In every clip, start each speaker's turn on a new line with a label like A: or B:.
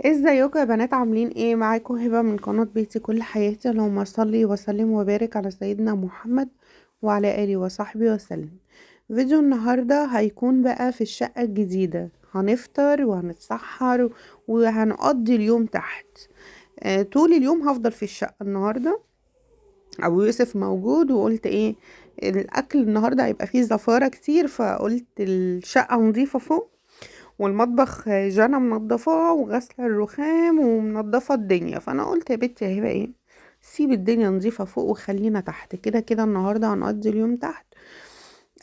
A: ازيكم يا بنات؟ عاملين ايه؟ معاكم هبة من قناة بيتي كل حياتي. اللهم صلي وسلم وبارك على سيدنا محمد وعلى آله وصحبه وسلم. فيديو النهاردة هيكون بقى في الشقة الجديدة، هنفطر وهنتسحر وهنقضي اليوم تحت. طول اليوم هفضل في الشقة النهاردة. ابو يوسف موجود وقلت ايه، الاكل النهاردة هيبقى فيه زفارة كتير، فقلت الشقة نظيفة فوق والمطبخ جانا منضفاه وغسله الرخام ومنضفه الدنيا. فانا قلت يا بنتي هيبقى ايه، سيب الدنيا نظيفه فوق وخلينا تحت. كده كده النهارده هنقضي اليوم تحت.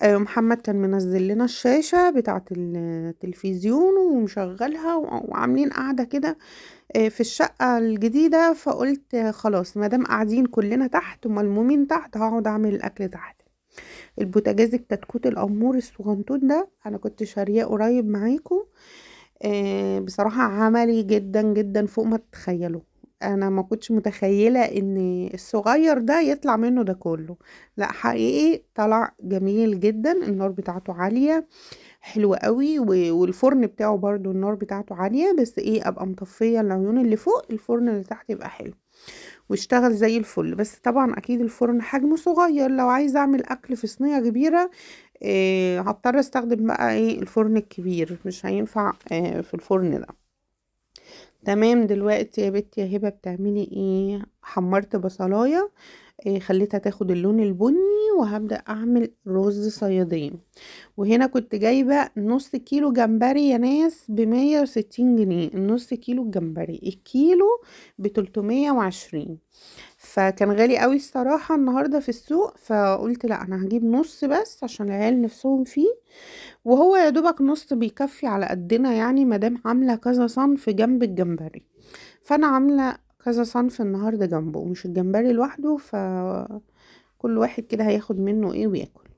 A: محمد كان منزل لنا الشاشه بتاعه التلفزيون ومشغلها وعاملين قاعده كده في الشقه الجديده. فقلت خلاص ما دام قاعدين كلنا تحت وملمومين تحت هقعد اعمل الاكل تحت. البوتاجاز الكتكوت الامور الصغنطوط ده انا كنت شارياه قريب معاكم. بصراحة عملي جدا جدا فوق ما تتخيلوا. انا ما كنتش متخيلة ان الصغير ده يطلع منه ده كله. لا حقيقي طلع جميل جدا، النار بتاعته عالية حلوة قوي، والفرن بتاعه برضو النار بتاعته عالية، بس ايه ابقى مطفية العيون اللي فوق، الفرن اللي تحت يبقى حلو واشتغل زي الفل. بس طبعا اكيد الفرن حجمه صغير، لو عايزة اعمل اكل في صينية كبيرة هضطر استخدم بقى ايه الفرن الكبير، مش هينفع في الفرن ده. تمام. دلوقتي يا بنتي يا هبة بتعملي ايه؟ حمرت بصلاية، خليتها تاخد اللون البني، وهبدأ اعمل رز صيادين. وهنا كنت جايبة نص كيلو جمبري يا ناس ب160 جنيه، النص كيلو الجمبري، الكيلو ب320. فكان غالي قوي الصراحة النهاردة في السوق، فقلت لا انا هجيب نص بس عشان العيال نفسهم فيه. وهو يا دوبك نص بيكفي على قدنا، يعني مادام عاملة كذا صنف جنب الجمبري، فانا عاملة كذا صنف النهاردة جنبه، مش الجمبري لوحده، فكل واحد كده هياخد منه ايه وياكل.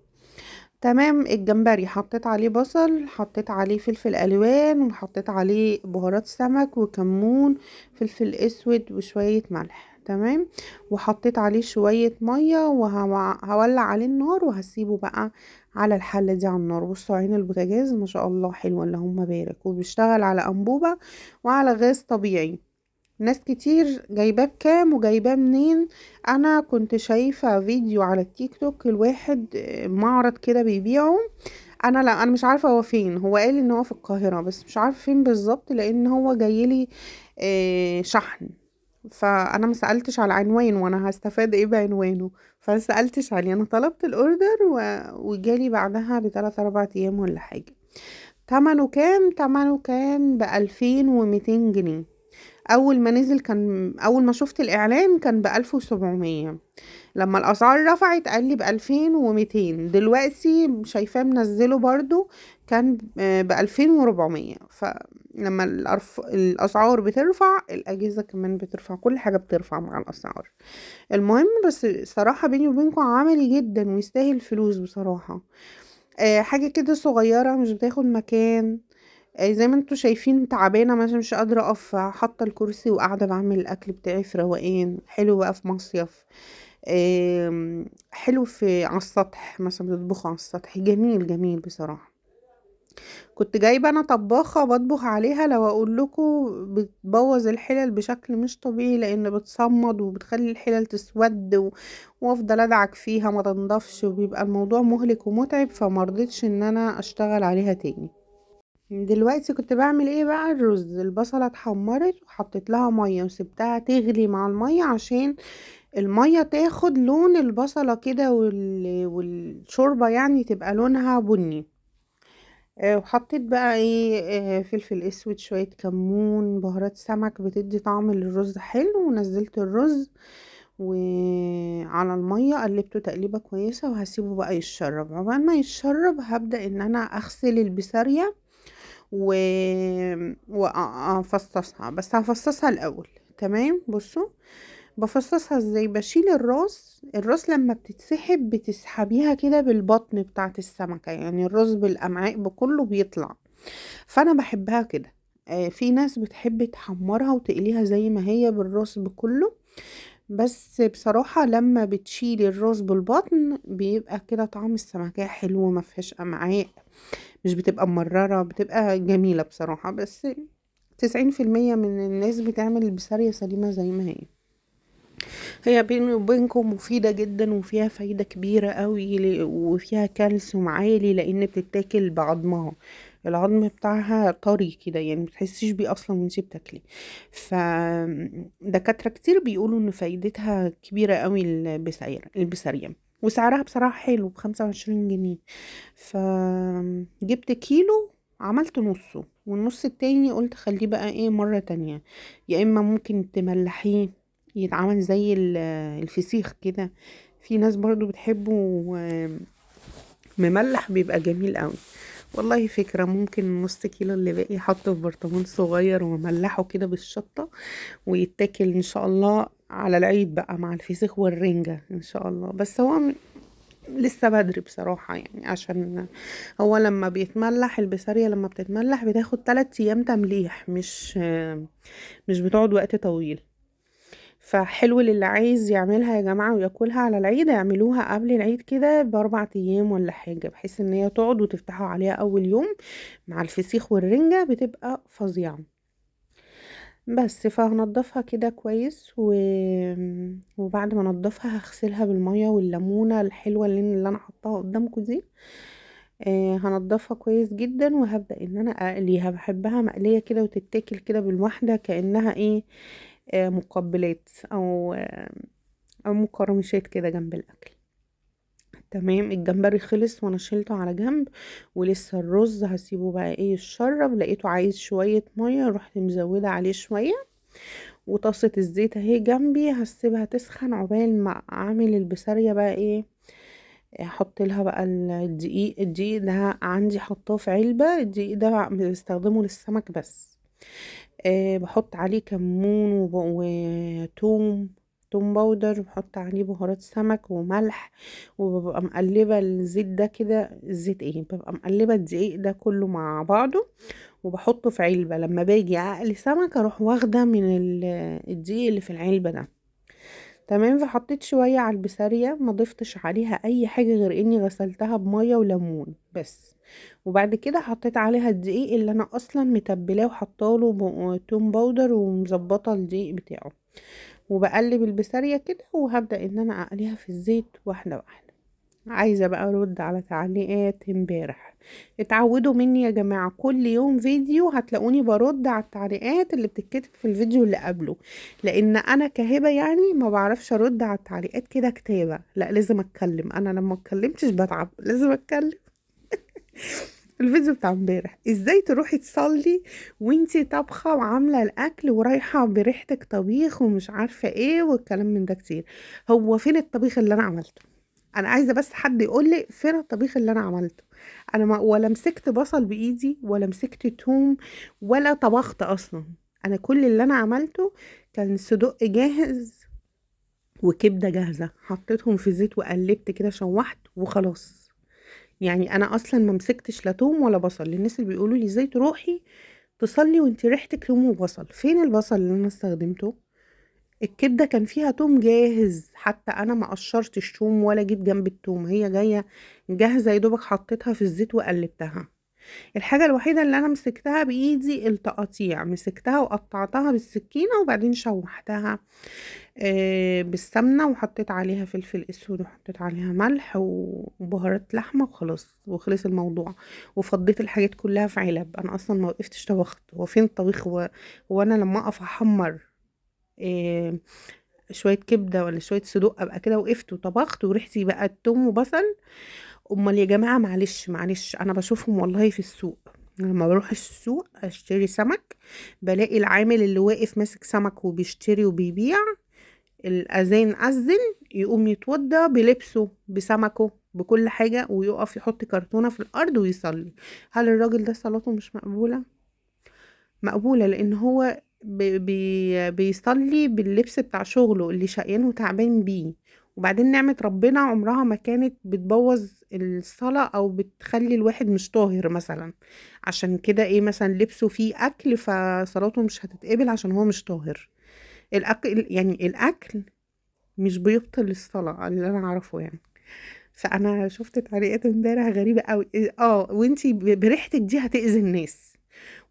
A: تمام. الجمبري حطيت عليه بصل، حطيت عليه فلفل الوان، وحطيت عليه بهارات سمك وكمون، فلفل اسود وشوية ملح. تمام. وحطيت عليه شوية مية وهولع عليه النار وهسيبه بقى على الحلة دي على النار. بصوا عين البوتاجاز ما شاء الله حلوة، اللهم بارك، وبيشتغل على انبوبة وعلى غاز طبيعي. ناس كتير جايباه بكام وجايباه منين. انا كنت شايفة فيديو على التيك توك الواحد معرض كده بيبيعه. انا لا انا مش عارفة هو فين، هو قال ان هو في القاهرة بس مش عارفة فين بالظبط، لان هو جايلي شحن. فانا ما سألتش على عنوان، وانا هستفاد ايه بعنوانه؟ فسألتش عليه، انا طلبت الاوردر وجالي بعدها ب3 4 ايام ولا حاجة. تمنه كام؟ تمنه كان ب2200 جنيه. اول ما شفت الاعلان كان ب1700. لما الاسعار رفعت قال لي ب2200. دلوقتي شايفاه منزله برضو كان ب2400. فلما الاسعار بترفع الاجهزة كمان بترفع، كل حاجة بترفع مع الاسعار. المهم بس صراحة بيني وبينكم عملي جدا ويستاهل فلوس بصراحة. حاجة كده صغيرة مش بتاخد مكان. زي ما انتوا شايفين تعبانة مثلا مش قادرة اقف، حاطة الكرسي وقاعدة بعمل الاكل بتاعي في روقان حلو بقى في مصيف. حلو في على السطح مثلا، بتطبخ على السطح جميل جميل بصراحة. كنت جايبة انا طباخة بطبخ عليها، لو اقول لكم بتبوظ الحلل بشكل مش طبيعي، لان بتصمد وبتخلي الحلل تسود وافضل ادعك فيها ما تنضفش، وبيبقى الموضوع مهلك ومتعب، فمرضتش ان انا اشتغل عليها تاني. دلوقتي كنت بعمل ايه بقى؟ الرز، البصلة اتحمرت وحطيت لها مية وسبتها تغلي مع المية عشان المية تاخد لون البصلة كده والشوربة يعني تبقى لونها بني. وحطيت بقى ايه، فلفل اسود، شوية كمون، بهارات سمك بتدي طعم للرز حلو، ونزلت الرز وعلى المية قلبته تقليبة كويسة، وهسيبه بقى يتشرب. عقبال ما يتشرب هبدأ ان انا اغسل البسارية و... وافصصها، بس هفصصها الاول. تمام. بصوا بفصصها ازاي. بشيل الراس لما بتتسحب بتسحبيها كده بالبطن بتاعت السمكة، يعني الراس بالامعاء بكله بيطلع. فانا بحبها كده. في ناس بتحب تحمرها وتقليها زي ما هي بالراس بكله، بس بصراحة لما بتشيلي الراس بالبطن بيبقى كده طعم السمكية حلو، ما فيهاش امعاء، مش بتبقى مررة، بتبقى جميلة بصراحة. بس 90% من الناس بتعمل البسارية سليمة زي ما هي بيني وبينكم مفيدة جدا وفيها فايدة كبيرة قوي، وفيها كالسيوم عالي لان بتتاكل بعضمها. العظم بتاعها طري كده، يعني متحسيش بيه اصلا وانتي بتاكلي. ف دكاترة كتير بيقولوا ان فايدتها كبيرة قوي البسارية. وسعرها بصراحة حلو، ب25 جنيه. فجبت كيلو، عملت نصه، والنص التاني قلت خليه بقى ايه مرة تانية. يا اما ممكن تملحيه يتعمل زي الفسيخ كده. في ناس برضو بتحبه مملح، بيبقى جميل قوي. والله فكرة، ممكن نص كيلو اللي باقي احطه في برطمان صغير ومملحه كده بالشطة، ويتاكل ان شاء الله على العيد بقى مع الفسيخ والرنجة ان شاء الله. بس هو لسه بدري بصراحة، يعني عشان هو لما بيتملح البسارية، لما بتتملح بتاخد 3 ايام تمليح، مش بتقعد وقت طويل. فحلو للي عايز يعملها يا جماعة وياكلها على العيد، يعملوها قبل العيد كده ب4 ايام ولا حاجة، بحيث ان هي تقعد وتفتحوا عليها اول يوم مع الفسيخ والرنجة، بتبقى فظيعة. بس فهنضفها كده كويس وبعد ما انضفها هغسلها بالمية والليمونة الحلوة اللي انا حطاها قدامكم دي. هنضفها كويس جدا، وهبدأ ان انا اقليها. بحبها مقلية كده وتتاكل كده بالواحدة، كأنها ايه، مقبلات او مقرمشات كده جنب الاكل. تمام، الجمبري خلص وانا شيلته على جنب، ولسه الرز هسيبه بقى ايه يتشرب. لقيته عايز شوية مية، رحت مزودة عليه شوية. وطاسة الزيت اهي جنبي، هسيبها تسخن عقبال ما اعمل البسارية بقى ايه. احط لها بقى الدقيق ده عندي حطاه في علبة. الدقيق ده بستخدمه للسمك بس. بحط عليه كمون وتوم، توم باودر، بحط عليه بهارات سمك وملح. وببقى مقلبة الزيت ده كده، الزيت ايه، ببقى مقلبة الدقيق ده كله مع بعضه، وبحطه في علبة. لما باجي اقلي سمك اروح واخدة من الدقيق اللي في العلبة ده. تمام، فحطيت شوية على البسارية، ما ضفتش عليها اي حاجة غير اني غسلتها بمية وليمون بس. وبعد كده حطيت عليها الدقيق اللي انا اصلا متبلاه وحطاله توم باودر ومظبطه الدقيق بتاعه. وبقلب البسارية كده، وهبدأ ان انا اقليها في الزيت واحدة واحدة. عايزة بقى ارد على تعليقات امبارح. اتعودوا مني يا جماعة، كل يوم فيديو هتلاقوني برد على التعليقات اللي بتتكتب في الفيديو اللي قبله. لان انا كهبة يعني ما بعرفش ارد على التعليقات كده كتابة، لا لازم اتكلم. انا لما اتكلمتش بتعب، لازم اتكلم. الفيديو بتاع امبارح، ازاي تروحي تصلي وانتي طبخة وعاملة الاكل ورايحة بريحتك طبيخ ومش عارفة ايه والكلام من ده كتير. هو فين الطبيخ اللي انا عملته؟ انا عايزة بس حد يقولي فين الطبيخ اللي انا عملته. انا ما ولا مسكت بصل بايدي، ولا مسكت توم، ولا طبخت اصلا. انا كل اللي انا عملته كان صدق جاهز وكبدة جاهزة، حطيتهم في زيت وقلبت كده، شوحت وخلاص. يعني انا اصلا ما مسكتش لا توم ولا بصل. للناس اللي بيقولوا لي ازاي تروحي تصلي وانت ريحتك توم وبصل، فين البصل اللي انا استخدمته؟ الكبده كان فيها توم جاهز، حتى انا ما قشرتش توم ولا جيت جنب التوم، هي جايه جاهزه، يا دوبك حطيتها في الزيت وقلبتها. الحاجه الوحيده اللي انا مسكتها بايدي التقطيع، مسكتها وقطعتها بالسكينه وبعدين شوحتها بالسمنة، وحطيت عليها فلفل اسود، وحطيت عليها ملح وبهارات لحمة وخلاص، وخلص الموضوع. وفضيت الحاجات كلها في علب. انا اصلا ما وقفتش طبخت، هو فين الطبيخ؟ هو انا لما اقف احمر آه، شوية كبدة ولا شوية صدوق ابقى كده وقفت وطبخت وريحتي بقى توم وبصل؟ امال يا جماعة، معلش معلش، انا بشوفهم والله في السوق. لما بروح السوق اشتري سمك، بلاقي العامل اللي واقف ماسك سمك وبيشتري وبيبيع، الأذان أذن يقوم يتوضى بلبسه بسمكه بكل حاجة، ويقف يحط كرتونة في الأرض ويصلي. هل الراجل ده صلاته مش مقبولة؟ مقبولة، لأن هو بيصلي باللبس بتاع شغله اللي شقيان وتعبان بيه. وبعدين نعمة ربنا عمرها ما كانت بتبوظ الصلاة أو بتخلي الواحد مش طاهر مثلا. عشان كده ايه، مثلا لبسه فيه أكل فصلاته مش هتتقبل عشان هو مش طاهر. الأكل يعني الأكل مش بيبطل الصلاة اللي انا اعرفه يعني. فانا شفت تعليقات امبارح غريبة قوي، وانتي بريحتك دي هتأذي الناس،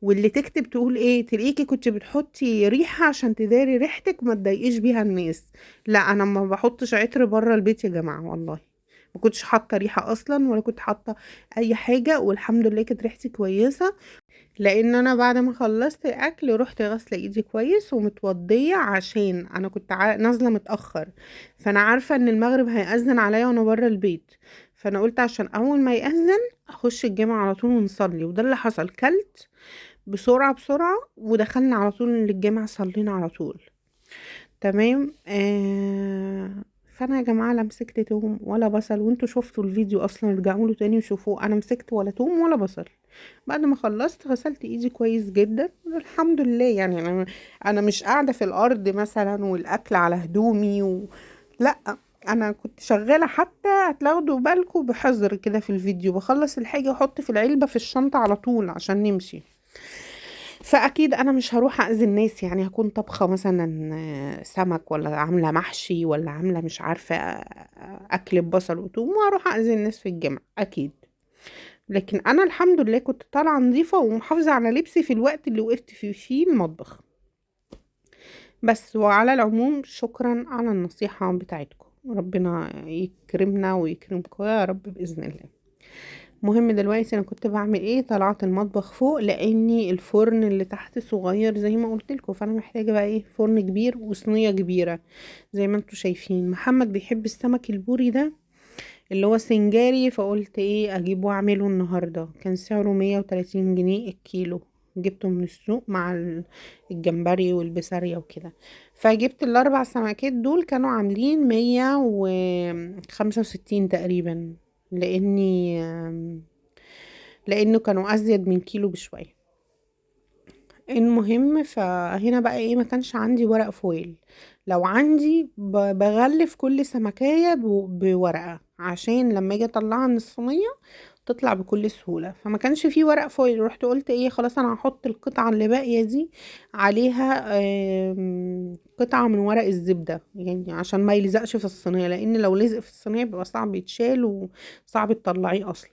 A: واللي تكتب تقول ايه، تلاقيكي كنت بتحطي ريحة عشان تداري ريحتك ما تضايقيش بيها الناس. لا انا ما بحطش عطر بره البيت يا جماعة والله، ما كنتش حاطة ريحة اصلا ولا كنت حاطة اي حاجة، والحمد لله كانت ريحتي كويسة. لان انا بعد ما خلصت الاكل رحت غاسله ايدي كويس ومتوضيه، عشان انا كنت نازله متاخر، فانا عارفه ان المغرب هيأذن عليا وانا بره البيت، فانا قلت عشان اول ما يأذن اخش الجامع على طول ونصلي، وده اللي حصل. كلت بسرعه بسرعه ودخلنا على طول للجامع، صلينا على طول. تمام. فانا يا جماعه لا مسكت توم ولا بصل، وانتوا شفتوا الفيديو اصلا، ارجعوا له تاني وشوفوه، انا مسكت ولا توم ولا بصل. بعد ما خلصت غسلت ايدي كويس جدا الحمد لله. يعني انا مش قاعده في الارض مثلا والاكل على هدومي لا، انا كنت شغاله، حتى هتاخدوا بالكم بحذر كده في الفيديو، بخلص الحاجه واحط في العلبه في الشنطه على طول عشان نمشي. فاكيد انا مش هروح اذي الناس، يعني هكون طبخه مثلا سمك، ولا عامله محشي، ولا عامله مش عارفه اكل ببصل وثوم، واروح اذي الناس في الجامع اكيد. لكن انا الحمد لله كنت طالعه نظيفه ومحافظه على لبسي في الوقت اللي وقفت فيه المطبخ. بس وعلى العموم شكرا على النصيحه بتاعتكم، ربنا يكرمنا ويكرمكم يا رب باذن الله. مهم دلوقتي انا كنت بعمل ايه، طلعت المطبخ فوق لاني الفرن اللي تحت صغير زي ما قلت لكم، فانا محتاجه بقى ايه، فرن كبير وصينيه كبيره. زي ما انتم شايفين محمد بيحب السمك البوري ده اللي هو سنجاري، فقلت ايه اجيبه واعمله النهارده. كان سعره 130 جنيه الكيلو، جبته من السوق مع الجمبري والبسارية وكده. فجبت الاربع سمكات دول كانوا عاملين 165 تقريبا، لاني لانه كانوا ازيد من كيلو بشوية. المهم فهنا بقى ايه، ما كانش عندي ورق فويل. لو عندي بغلف كل سمكية بورقة عشان لما اجي اطلعها من الصينية تطلع بكل سهولة. فما كانش فيه ورق فويل، رحت قلت ايه خلاص انا هحط القطعة اللي باقية دي عليها قطعة من ورق الزبدة، يعني عشان ما يلزقش في الصينية، لان لو لزق في الصينية بيبقى صعب يتشال وصعب تطلعيه اصلا.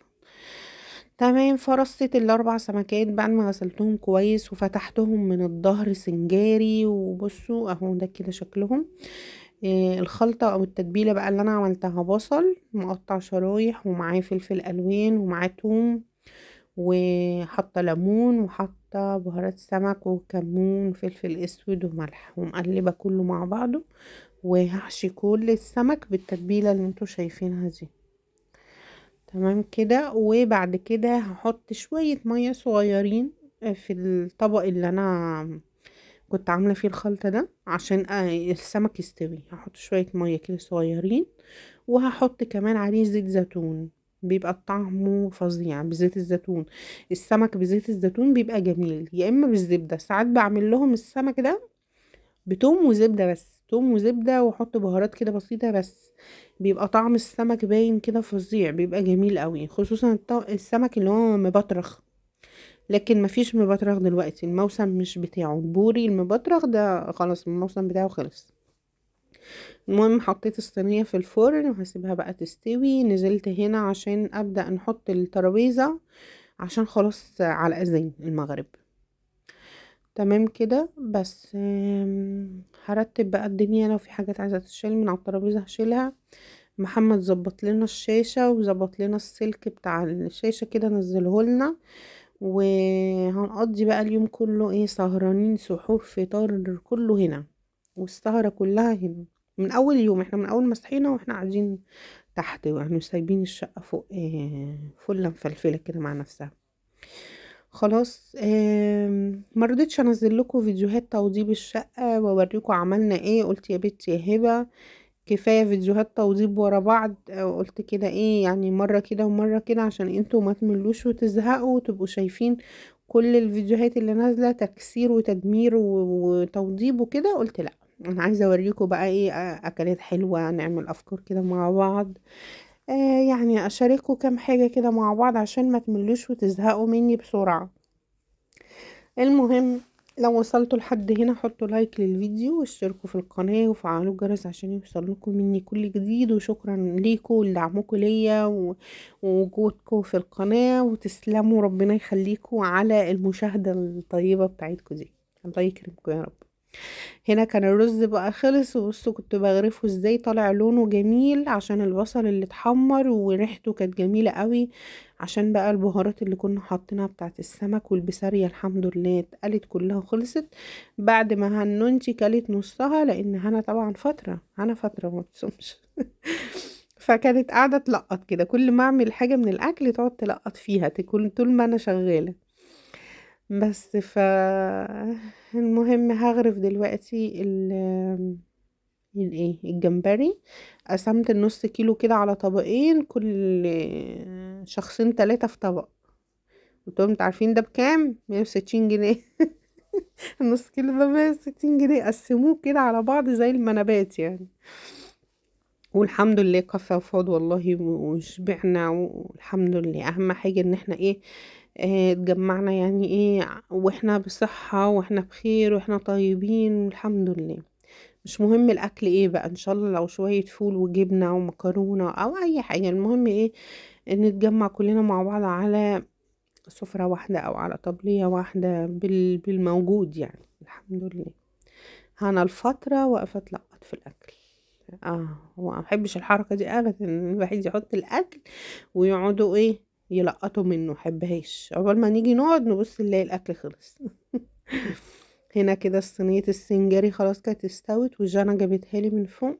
A: تمام. فرصت الاربع سمكات بعد ما غسلتهم كويس وفتحتهم من الظهر سنجاري، وبصوا اهو ده كده شكلهم. الخلطة او التتبيلة بقى اللي انا عملتها، بصل مقطع شرايح ومعاه فلفل الوان ومعاه توم، وحاطة ليمون، وحاطة بهارات سمك وكمون فلفل اسود وملح، ومقلبة كله مع بعضه. وهحشي كل السمك بالتتبيلة اللي انتوا شايفينها دي. تمام كده. وبعد كده هحط شوية مية صغيرين في الطبق اللي انا كنت عاملة فيه الخلطة ده عشان السمك يستوي. هحط شوية مية كده صغيرين، وهحط كمان عليه زيت زيتون، بيبقى طعمه فظيع بزيت الزيتون. السمك بزيت الزيتون بيبقى جميل، يا اما بالزبدة. ساعات بعمل لهم السمك ده بتوم وزبدة بس، توم وزبدة واحط بهارات كده بسيطة بس، بيبقى طعم السمك باين كده فظيع، بيبقى جميل قوي، خصوصا السمك اللي هو مبطرخ. لكن مفيش مبطرخ دلوقتي، الموسم مش بتاعه البوري المبطرخ ده، خلاص الموسم بتاعه خلص. المهم حطيت الصينية في الفرن وهسيبها بقى تستوي. نزلت هنا عشان ابدأ نحط الترابيزة عشان خلاص على اذان المغرب. تمام كده. بس هرتب بقى الدنيا، لو في حاجات عايزة تشيل من على الترابيزة هشيلها. محمد ظبط لنا الشاشة وظبط لنا السلك بتاع الشاشة كده، نزله لنا. وهنقضي بقى اليوم كله ايه، سهرانين، سحور فطار كله هنا، والسهرة كلها هنا من اول يوم. احنا من اول ما صحينا واحنا قاعدين تحت، يعني سايبين الشقة فوق فلة مفلفلة كده مع نفسها. خلاص. ما رضيتش انزل لكم فيديوهات توضيب الشقة واوريكم عملنا ايه، قلت يا بنتي يا هبة كفاية فيديوهات توضيب ورا بعض. قلت كده ايه، يعني مرة كده ومرة كده عشان انتوا ما تملوش وتزهقوا وتبقوا شايفين كل الفيديوهات اللي نازلة تكسير وتدمير وتوضيب وكده. قلت لا، انا عايزة اوريكم بقى ايه، اكلات حلوة، نعمل افكار كده مع بعض. يعني اشاركوا كام حاجة كده مع بعض عشان ما تملوش وتزهقوا مني بسرعة. المهم لو وصلتوا لحد هنا حطوا لايك للفيديو واشتركوا في القناة وفعلوا الجرس عشان يوصل لكم مني كل جديد، وشكرا ليكم ولدعمكم ليا ووجودكم في القناة، وتسلموا ربنا يخليكم على المشاهدة الطيبة بتاعتكم دي. الله يكرمكم يا رب. هنا كان الرز بقى خلص، وبصوا كنت بغرفه ازاي طالع لونه جميل عشان البصل اللي اتحمر، وريحته كانت جميلة قوي عشان بقى البهارات اللي كنا حاطينها بتاعت السمك والبسارية. الحمد لله اتقلت كلها وخلصت بعد ما هنونتي كلت نصها، لان هنا طبعا فترة ما بتصومش فكانت قاعدة تلقط كده، كل ما اعمل حاجة من الاكل تقعد تلقط فيها تكون طول ما انا شغالة. بس المهم هغرف دلوقتي الايه الجمبري. قسمت النص كيلو كده على طبقين، كل شخصين 3 في طبق. قلتلهم انتوا عارفين ده بكام؟ 160 جنيه النص كيلو ده 160 جنيه، قسموه كده على بعض زي المنابات يعني. والحمد لله كفى وفاض والله، وشبعنا والحمد لله. اهم حاجة ان احنا ايه، اتجمعنا يعني ايه، واحنا بصحة واحنا بخير واحنا طيبين والحمد لله. مش مهم الاكل ايه بقى، ان شاء الله لو شوية فول وجبنة ومكرونة او اي حاجة، المهم ايه ان نتجمع كلنا مع بعض على سفرة واحدة او على طبلية واحدة بالموجود يعني. الحمد لله. هنا الفترة واقفة تلقط في الاكل. وما بحبش الحركة دي ابدا، إن الواحد يحط الاكل ويقعدوا ايه يلقطوا منه، محبهاش. عقبال ما نيجي نقعد نبص نلاقي الاكل خلص هنا كده صينية السنجاري خلاص كانت استوت، وجانا جابتها لي من فوق.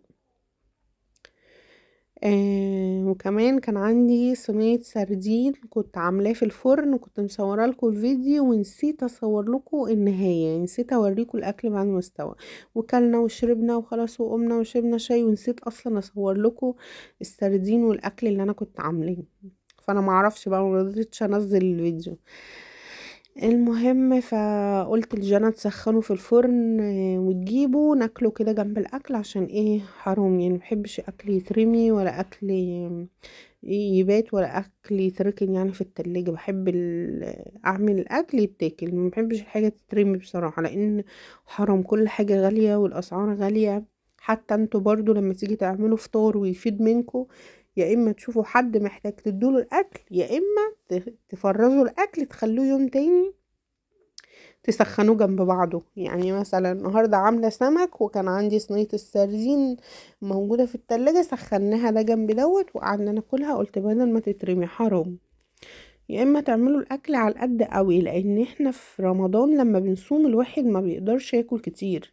A: وكمان كان عندي صينية سردين كنت عاملاه في الفرن، وكنت مصوره لكم الفيديو ونسيت اصور لكم النهاية، يعني نسيت اوريكم الاكل بعد ما استوى. وكلنا وشربنا وخلاص وقمنا وشربنا شاي، ونسيت اصلا اصور لكم السردين والاكل اللي انا كنت عاملاه. فانا معرفش بقى، مرضتش انزل الفيديو. المهم فقلت لجانا تسخنه في الفرن، وتجيبه ناكله كده جنب الاكل، عشان ايه حرام يعني، محبش اكل يترمي ولا اكل يبات ولا اكل يتركن يعني في التلاجة. بحب اعمل الاكل يتاكل، ما بحبش الحاجة تترمي بصراحة، لان حرام كل حاجة غالية والاسعار غالية. حتى انتوا برضو لما تيجي تعملوا فطار ويفيد منكم، يا اما تشوفوا حد محتاج تدوله الاكل، يا اما تفرزوا الاكل تخلوه يوم تاني تسخنوه جنب بعضه. يعني مثلا النهاردة عاملة سمك وكان عندي صينية السردين موجودة في التلاجة، سخناها ده جنب دوت وقعدنا ناكلها. قلت بدل ما تترمي حرام، يا اما تعملوا الاكل على القد قوي، لان احنا في رمضان لما بنصوم الواحد ما بيقدرش ياكل كتير.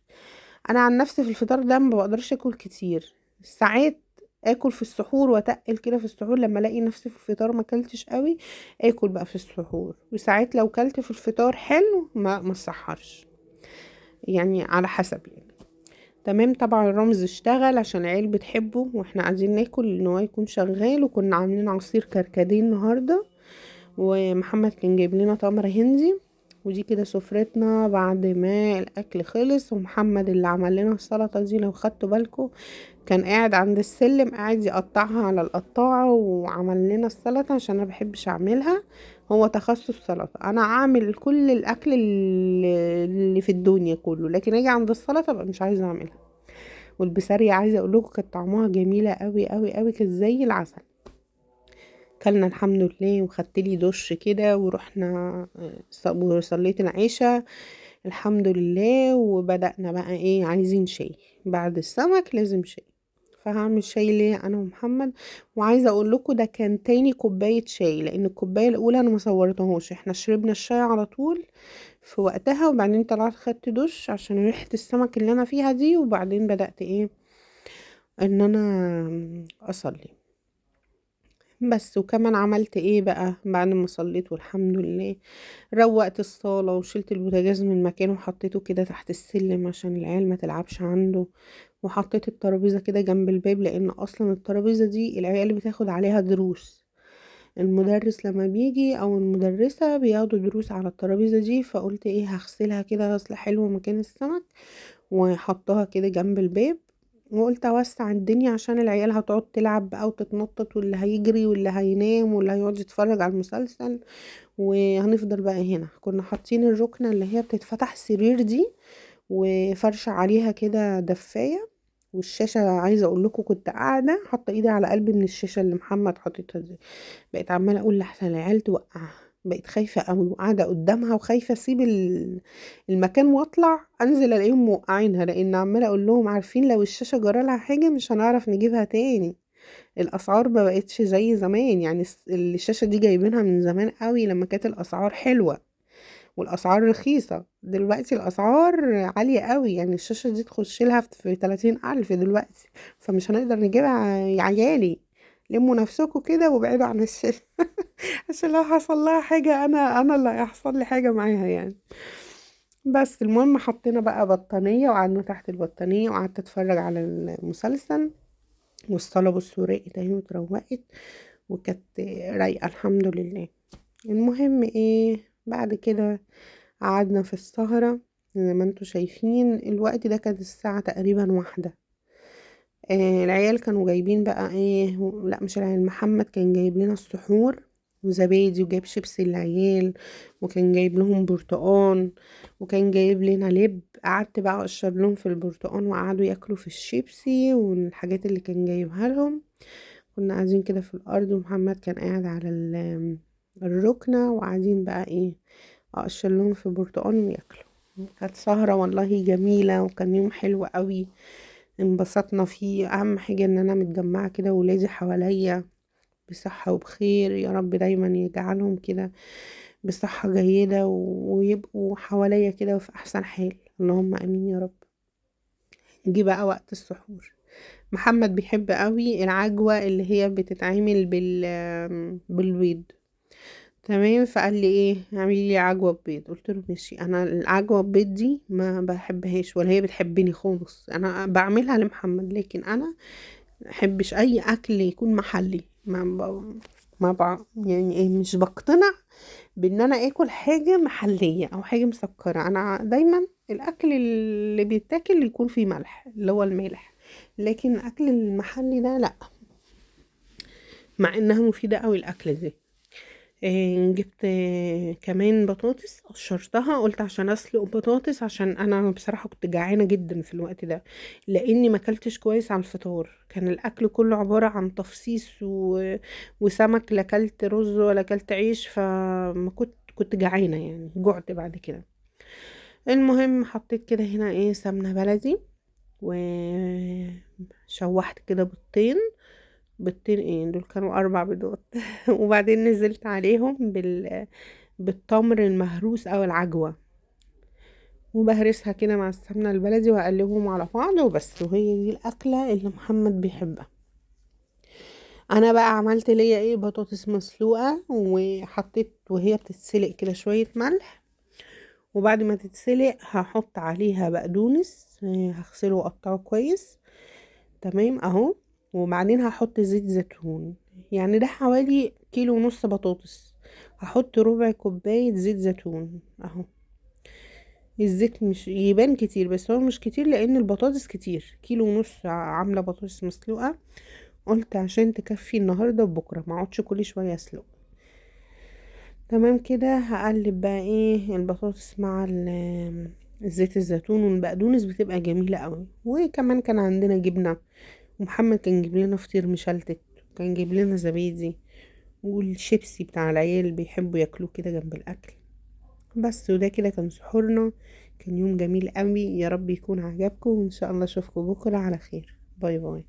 A: انا عن نفسي في الفطار ده ما بقدرش اكل كتير، ساعات اكل في السحور واتقل كده في السحور، لما الاقي نفسي في الفطار ما اكلتش قوي اكل بقى في السحور. وساعات لو كلت في الفطار حلو ما صحرش، يعني على حسب يعني. تمام. طبعا الرمز اشتغل عشان العيال بتحبه واحنا عايزين ناكل ان هو يكون شغال، وكنا عاملين عصير كركديه النهارده، ومحمد كان جايب لنا تمر هندي. ودي كده سفرتنا بعد ما الاكل خلص. ومحمد اللي عمل لنا السلطه دي لو خدتوا بالكم كان قاعد عند السلم قاعد يقطعها على القطاعه وعمل لنا السلطه، عشان انا بحبش اعملها. هو تخصص سلطه، انا اعمل كل الاكل اللي في الدنيا كله، لكن اجي عند السلطه بقى مش عايزه اعملها. والبسارية عايزه اقول لكم كانت طعمها جميله قوي قوي قوي، كانت زي العسل. كلنا الحمد لله، وخدت لي دش كده ورحنا وصليت العشاء الحمد لله. وبدأنا بقى ايه، عايزين شاي بعد السمك، لازم شاي. فهعمل شاي ليه انا ومحمد. وعايزه اقول لكم ده كان تاني كوبايه شاي، لان الكوبايه الاولى انا ما صورتهاش، احنا شربنا الشاي على طول في وقتها، وبعدين طلعت خدت دش عشان ريحه السمك اللي انا فيها دي، وبعدين بدأت ايه ان انا اصلي بس. وكمان عملت ايه بقى بعد ما صليت والحمد لله، روقت الصالة وشلت البوتاجاز من مكانه وحطيته كده تحت السلم عشان العيال ما تلعبش عنده. وحطيت الترابيزة كده جنب الباب، لان اصلا الترابيزة دي العيال بتاخد عليها دروس، المدرس لما بيجي او المدرسة بياخدوا دروس على الترابيزة دي. فقلت ايه هغسلها كده غسلة حلوة مكان السمك، وحطها كده جنب الباب. وقلت اوسع الدنيا عشان العيال هتقعد تلعب بقى وتتنطط، واللي هيجري واللي هينام واللي هيقعد يتفرج على المسلسل، وهنفضل بقى هنا. كنا حاطين الركنة اللي هي بتتفتح سرير دي، وفرشة عليها كده دفاية، والشاشة عايزة اقول لكم كنت قاعدة حاطة ايدي على قلبي من الشاشة اللي محمد حاططها دي. بقيت عمالة اقول لحسن العيال توقعها، بقيت خايفة قوي وقاعدة قدامها وخايفة اسيب المكان واطلع انزل الاقيهم موقعينها، لان عمالة اقول لهم عارفين لو الشاشة جرالها حاجة مش هنعرف نجيبها تاني. الاسعار ما بقتش زي زمان، يعني الشاشة دي جايبينها من زمان قوي لما كانت الاسعار حلوة والاسعار رخيصة. دلوقتي الاسعار عالية قوي، يعني الشاشة دي تخش لها في 30,000 دلوقتي، فمش هنقدر نجيبها يا عيالي. لموا نفسكوا كده وابعدوا عن الشاشة عشان لو حصل لها حاجة انا اللي هيحصل لي حاجة معاها يعني. بس المهم حطينا بقى بطانية وقعدنا تحت البطانية وقعدت اتفرج على المسلسل، والصلاة بصوا راقت اهي واتروقت وكانت رايقة الحمد لله. المهم ايه بعد كده قعدنا في السهرة، زي ما انتوا شايفين الوقت ده كانت الساعة تقريبا 1. العيال كانوا جايبين بقى ايه، لا مش العيال، محمد كان جايب لنا السحور وزبادي وجايب شيبسي للعيال، وكان جايب لهم برتقان، وكان جايب لنا لب. قعدت بقى اقشر لهم في البرتقان وقعدوا ياكلوا في الشيبسي والحاجات اللي كان جايبها لهم. كنا قاعدين كده في الارض ومحمد كان قاعد على الركنة، وقاعدين بقى ايه اقشر لهم في برتقان وياكلوا. كانت سهرة والله جميلة وكان يوم حلو قوي، انبسطنا فيه. اهم حاجة ان انا متجمعة كده وولادي حواليا بصحة وبخير، يا رب دايما يجعلهم كده بصحة جيدة ويبقوا حواليا كده وفي احسن حال، اللهم امين يا رب. جه بقى وقت السحور، محمد بيحب قوي العجوة اللي هي بتتعمل بالبيض. تمام، فقال لي ايه اعملي لي عجوه ببيض، قلت له ماشي. انا العجوه ببيض دي ما بحبهاش ولا هي بتحبني خالص، انا بعملها لمحمد، لكن انا محبش اي اكل يكون محلي. يعني ايه مش بقتنع بان انا اكل حاجه محليه او حاجه مسكره. انا دايما الاكل اللي بيتاكل يكون فيه ملح اللي هو المالح، لكن الاكل المحلي ده لا، مع انها مفيده قوي الاكل دي. جبت كمان بطاطس قشرتها، قلت عشان اسلق بطاطس، عشان انا بصراحة كنت جعانة جدا في الوقت ده، لاني ما اكلتش كويس على الفطار. كان الاكل كله عبارة عن تفصيص وسمك، لا اكلت رز ولا اكلت عيش، فما كنت جعانة يعني، جعت بعد كده. المهم حطيت كده هنا ايه سمنة بلدي، وشوحت كده بيضتين ايه دول كانوا 4 بيضات وبعدين نزلت عليهم بالتمر المهروس او العجوة، وبهرسها كده مع السمنة البلدي واقلبهم على بعض وبس. وهي دي الاكلة اللي محمد بيحبها. انا بقى عملت ليا ايه بطاطس مسلوقة، وحطيت وهي بتتسلق كده شوية ملح، وبعد ما تتسلق هحط عليها بقدونس، هغسله واقطعه كويس. تمام اهو. وبعدين هحط زيت زيتون، يعني ده حوالي 1.5 كيلو بطاطس، هحط ربع كوباية زيت زيتون اهو. الزيت مش يبان كتير بس هو مش كتير، لان البطاطس كتير، 1.5 كيلو عاملة بطاطس مسلوقة، قلت عشان تكفي النهاردة وبكرة ما اقعدش كل شوية اسلق. تمام كده هقلب بقى ايه البطاطس مع زيت الزيتون والبقدونس، بتبقى جميلة قوي. وكمان كان عندنا جبنة، ومحمد كان جيب لنا فطير مشلتت، كان جيب لنا زبادي، والشيبسي بتاع العيال بيحبوا ياكلوه كده جنب الاكل. بس وده كده كان سحورنا. كان يوم جميل قوي، يا رب يكون عجبكم، وان شاء الله اشوفكم بكره على خير. باي باي.